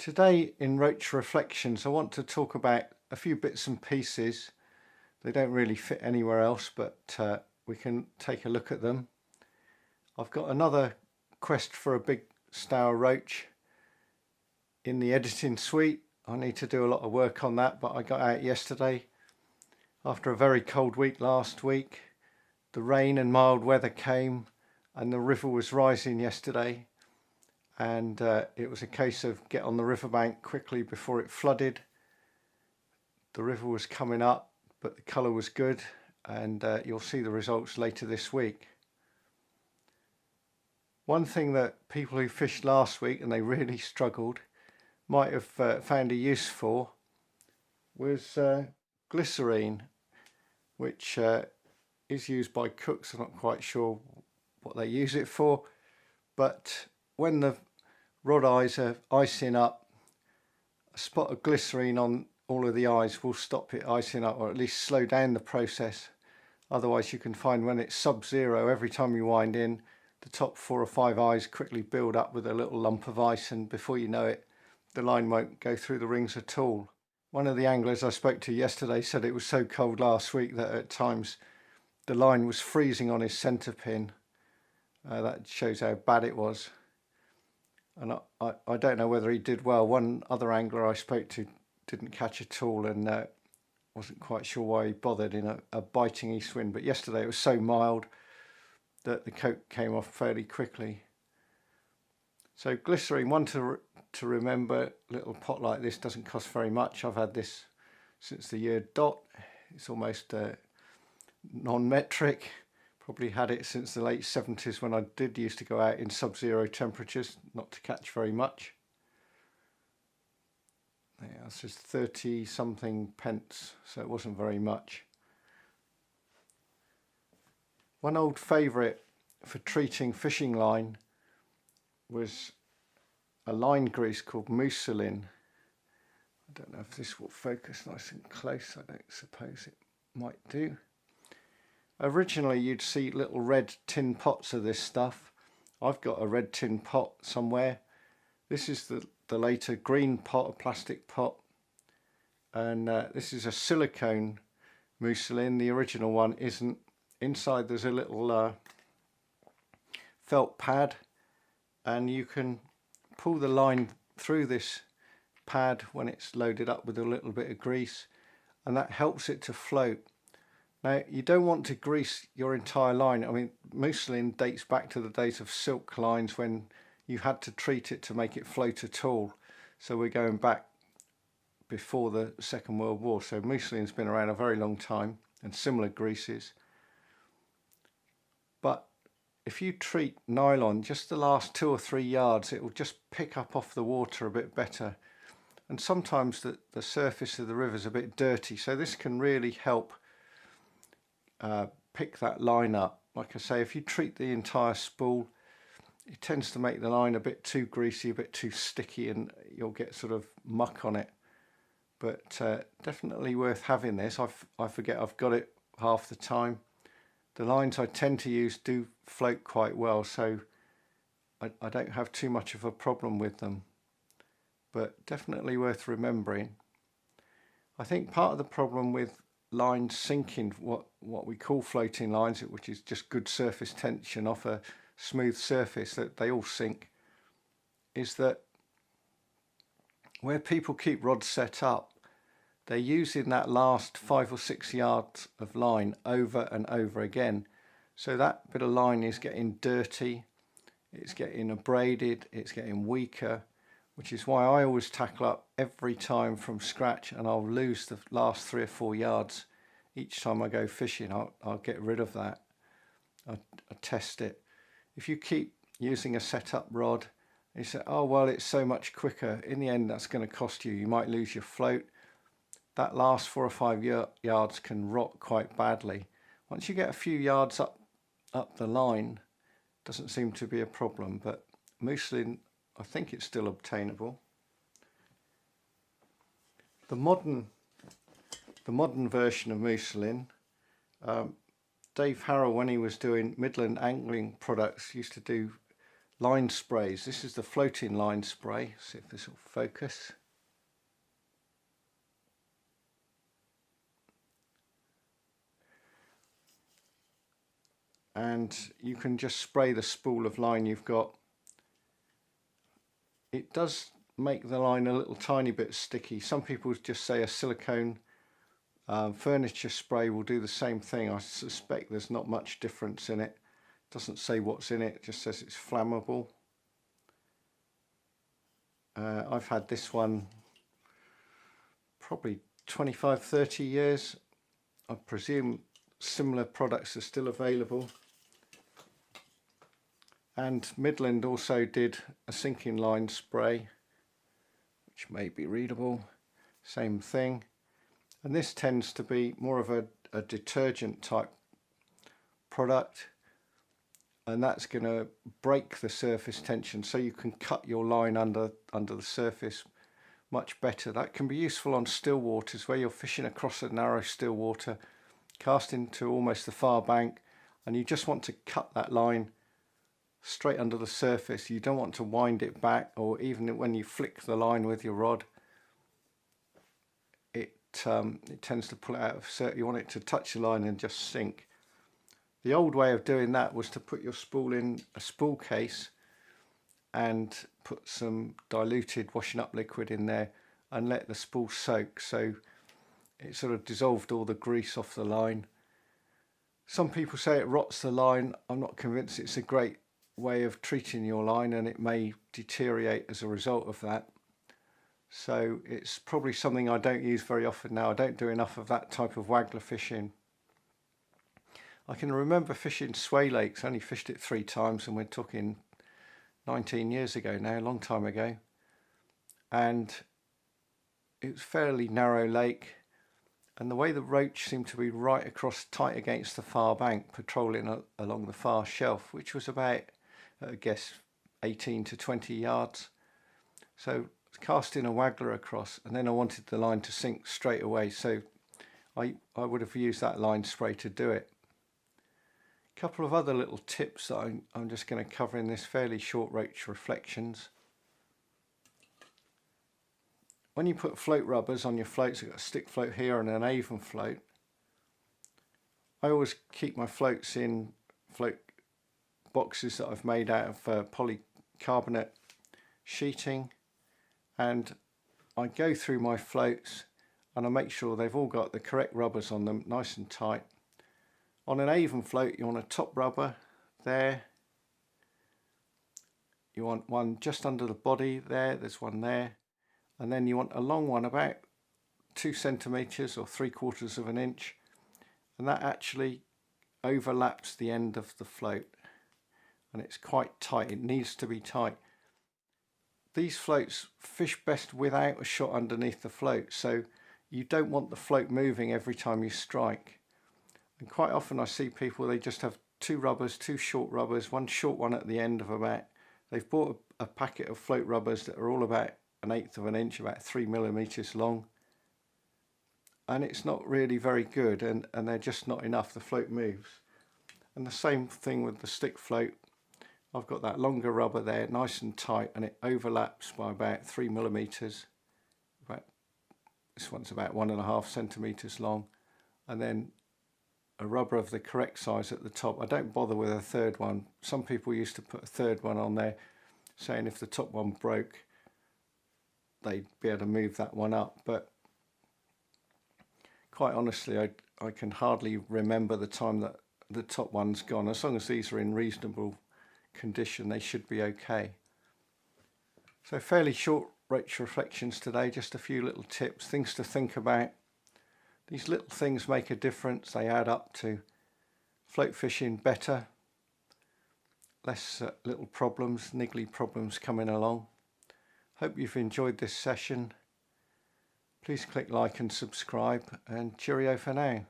Today in Roach Reflections I want to talk about a few bits and pieces. They don't really fit anywhere else, but we can take a look at them. I've got another quest for a big stour roach in the editing suite. I need to do a lot of work on that, but I got out yesterday after a very cold week last week. The rain and mild weather came and the river was rising yesterday, and it was a case of get on the riverbank quickly before it flooded. The river was coming up, but the colour was good, and you'll see the results later this week. One thing that people who fished last week and they really struggled might have found a use for was glycerine, which is used by cooks. I'm not quite sure what they use it for, but when the rod eyes are icing up, a spot of glycerine on all of the eyes will stop it icing up, or at least slow down the process. Otherwise you can find when it's sub-zero, every time you wind in, the top 4 or 5 eyes quickly build up with a little lump of ice, and before you know it, the line won't go through the rings at all. One of the anglers I spoke to yesterday said it was so cold last week that at times the line was freezing on his centre pin. That shows how bad it was. And I don't know whether he did well. One other angler I spoke to didn't catch at all, and wasn't quite sure why he bothered in a biting east wind. But yesterday it was so mild that the coat came off fairly quickly. So glycerine, one to remember, a little pot like this doesn't cost very much. I've had this since the year dot. It's almost non-metric. Probably had it since the late 70s when I did used to go out in sub-zero temperatures, not to catch very much. Yeah, this is 30 something pence, so it wasn't very much. One old favourite for treating fishing line was a line grease called Musin. I don't know if this will focus nice and close. I don't suppose it might do. Originally you'd see little red tin pots of this stuff. I've got a red tin pot somewhere. This is the later green pot, a plastic pot, and this is a silicone muslin. The original one isn't. Inside there's a little felt pad, and you can pull the line through this pad when it's loaded up with a little bit of grease, and that helps it to float. Now, you don't want to grease your entire line. I mean, muslin dates back to the days of silk lines when you had to treat it to make it float at all. So we're going back before the Second World War. So muslin's been around a very long time, and similar greases. But if you treat nylon just the last 2 or 3 yards, it will just pick up off the water a bit better. And sometimes the surface of the river is a bit dirty, so this can really help pick that line up. Like I say, if you treat the entire spool, it tends to make the line a bit too greasy, a bit too sticky, and you'll get sort of muck on it. But definitely worth having this. I forget I've got it half the time. The lines I tend to use do float quite well, so I don't have too much of a problem with them. But definitely worth remembering. I think part of the problem with lines sinking, what we call floating lines, which is just good surface tension off a smooth surface, that they all sink, is that where people keep rods set up, they're using that last 5 or 6 yards of line over and over again. So that bit of line is getting dirty, it's getting abraded, it's getting weaker, which is why I always tackle up every time from scratch, and I'll lose the last 3 or 4 yards each time I go fishing. I'll get rid of that. I test it. If you keep using a setup rod, you say, oh well, it's so much quicker, in the end that's going to cost you. You might lose your float. That last 4 or 5 yards can rot quite badly. Once you get a few yards up the line, doesn't seem to be a problem. But muslin, I think it's still obtainable. The modern version of muslin, Dave Harrell, when he was doing Midland angling products, used to do line sprays. This is the floating line spray. See if this will focus. And you can just spray the spool of line you've got. It does make the line a little tiny bit sticky. Some people just say a silicone furniture spray will do the same thing. I suspect there's not much difference in it. It doesn't say what's in it, it just says it's flammable. I've had this one probably 25-30 years. I presume similar products are still available. And Midland also did a sinking line spray, which may be readable, same thing. And this tends to be more of a detergent type product, and that's going to break the surface tension so you can cut your line under the surface much better. That can be useful on still waters where you're fishing across a narrow still water, casting to almost the far bank, and you just want to cut that line straight under the surface. You don't want to wind it back, or even when you flick the line with your rod, it tends to pull it out of circuit. You want it to touch the line and just sink. The old way of doing that was to put your spool in a spool case and put some diluted washing up liquid in there and let the spool soak, so it sort of dissolved all the grease off the line. Some people say it rots the line. I'm not convinced. It's a great way of treating your line, and it may deteriorate as a result of that. So it's probably something I don't use very often now. I don't do enough of that type of waggler fishing. I can remember fishing Sway Lakes, only fished it 3 times, and we're talking 19 years ago now, a long time ago. And it was a fairly narrow lake, and the way the roach seemed to be right across tight against the far bank, patrolling along the far shelf, which was about, I guess, 18 to 20 yards. So casting a waggler across, and then I wanted the line to sink straight away, so I would have used that line spray to do it. A couple of other little tips that I'm just going to cover in this fairly short Roach Reflections. When you put float rubbers on your floats, you've got a stick float here and an Avon float. I always keep my floats in float boxes that I've made out of polycarbonate sheeting, and I go through my floats and I make sure they've all got the correct rubbers on them, nice and tight. On an Avon float, you want a top rubber there. You want one just under the body there, there's one there. And then you want a long one about 2 centimetres or 3/4 of an inch. And that actually overlaps the end of the float. And it's quite tight, it needs to be tight. These floats fish best without a shot underneath the float, so you don't want the float moving every time you strike. And quite often I see people, they just have 2 rubbers, 2 short rubbers, one short one at the end of about, they've bought a packet of float rubbers that are all about 1/8 of an inch, about 3 millimeters long. And it's not really very good, and they're just not enough, the float moves. And the same thing with the stick float. I've got that longer rubber there, nice and tight, and it overlaps by about 3 millimeters. This one's about 1.5 centimeters long, and then a rubber of the correct size at the top. I don't bother with a 3rd one. Some people used to put a 3rd one on there, saying if the top one broke, they'd be able to move that one up. But quite honestly, I can hardly remember the time that the top one's gone. As long as these are in reasonable condition, they should be okay. So fairly short Roach Reflections today, just a few little tips, things to think about. These little things make a difference. They add up to float fishing better, less little problems, niggly problems coming along. Hope you've enjoyed this session. Please click like and subscribe, and cheerio for now.